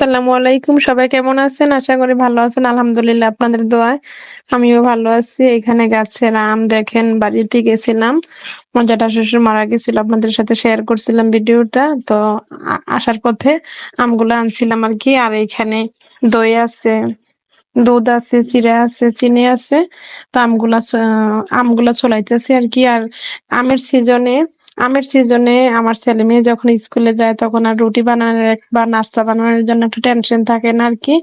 আসসালামু আলাইকুম। সবাই কেমন আছেন? আশা করি ভালো আছেন। আলহামদুলিল্লাহ আপনাদের দোয়ায় আমিও ভালো আছি। এখানে গাছের আম দেখেন, বাড়িতে গেছিলাম। আমার জ্যাঠা শ্বশুর মারা গেছিল। আপনাদের সাথে শেয়ার করছিলাম ভিডিওটা। তো আসার পথে আমগুলা আনছিলাম আরকি। আর এইখানে দই আছে, দুধ আছে, চিড়া আছে, চিনি আছে। তো আমগুলা ছলাইতেছি আরকি। আর আমের সিজনে আমের সিজনে আমার ছেলে মেয়ে যখন স্কুলে যায় তখন আর রুটি বানানোর বা নাস্তা বানানোর জন্য একটা টেনশন থাকে না আরকি।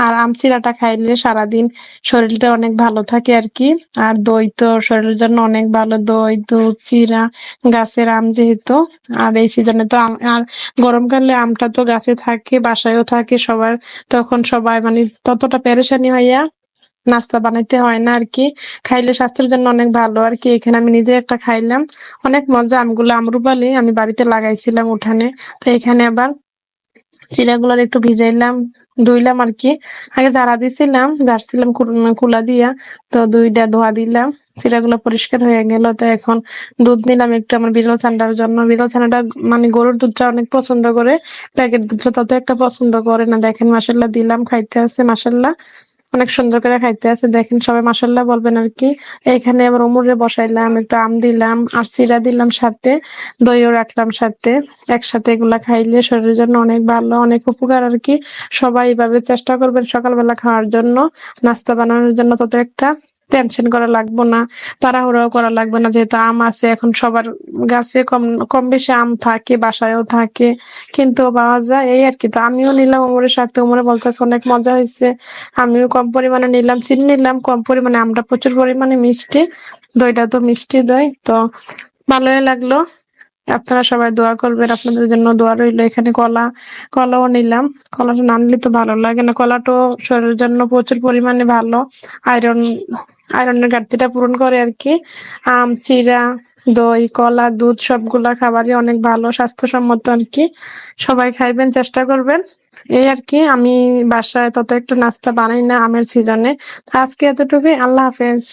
আর আম চিড়াটা খাইলে সারাদিন শরীরটা অনেক ভালো থাকে আরকি। আর দই তো শরীরের জন্য অনেক ভালো। দই, দুধ, চিড়া, গাছের আম যেহেতু। আর এই সিজনে তো আর গরমকালে আমটা তো গাছে থাকে, বাসায়ও থাকে সবার। তখন সবাই মানে ততটা পেরেশানি হইয়া নাস্তা বানাইতে হয় না আরকি। খাইলে স্বাস্থ্যের জন্য অনেক ভালো আরকি। এখানে আমি নিজে একটা খাইলাম। অনেক মজা। আমগুলো আমরুপালি আমি বাড়িতে লাগাইছিলাম উঠানে। তো এখানে আবার চিড়াগুলার একটু ভিজাইলাম, ধুইলাম আরকি। আগে ঝাড়া দিছিলাম, ঝাড়ছিলাম কুলা দিয়া। তো দুইটা ধোয়া দিলাম। চিড়াগুলো পরিষ্কার হয়ে গেল। তো এখন দুধ নিলাম একটু আমার বিড়াল ছানাটার জন্য। বিড়াল ছানাটা মানে গরুর দুধটা অনেক পছন্দ করে। প্যাকেট দুধটা তত একটা পছন্দ করে না। দেখেন মাশাআল্লাহ দিলাম, খাইতে আছে মাশাআল্লাহ। অনেক সুন্দর করে খাইতে আছে, দেখেন সবাই মাশাআল্লাহ বলবেন আরকি। এখানে আবার অমুরে বসাইলাম, একটু আম দিলাম আর চিড়া দিলাম সাথে, দইও রাখলাম সাথে। একসাথে এগুলা খাইলে শরীরের জন্য অনেক ভালো, অনেক উপকার আরকি। সবাই এভাবে চেষ্টা করবেন সকালবেলা খাওয়ার জন্য। নাস্তা বানানোর জন্য তত একটা টেনশন করা লাগবে না, তাড়াহুড়াও করা লাগবে না, যেহেতু আম আছে। এখন সবার গাছে কম কম বেশি আম থাকে, বাসায়ও থাকে, কিন্তু পাওয়া যায় এই আর কি। তো আমিও নিলাম ওমরের সাথে, ওমরে বলতেছে অনেক মজা হয়েছে। আমিও কম পরিমাণে নিলাম, চিনি নিলাম কম পরিমাণে। আমটা প্রচুর পরিমাণে মিষ্টি, দইটা তো মিষ্টি দই। তো ভালোই লাগলো। আপনারা সবাই দোয়া করবেন, আপনাদের জন্য দোয়া রইলো। এখানে কলাও নিলাম। কলাটা না নিলে তো ভালো লাগে না। কলাটাও শরীরের জন্য প্রচুর পরিমাণে ভালো। আয়রন আয়রনের ঘাটতিটা পূরণ করে আর কি। আম, চিড়া, দই, কলা, দুধ সবগুলা খাবারই অনেক ভালো, স্বাস্থ্যসম্মত আর কি। সবাই খাইবেন, চেষ্টা করবেন। এই আর কি। আমি বাসায় তত একটা নাস্তা বানাই না আমের সিজনে। আজকে এতটুকুই। আল্লাহ হাফেজ।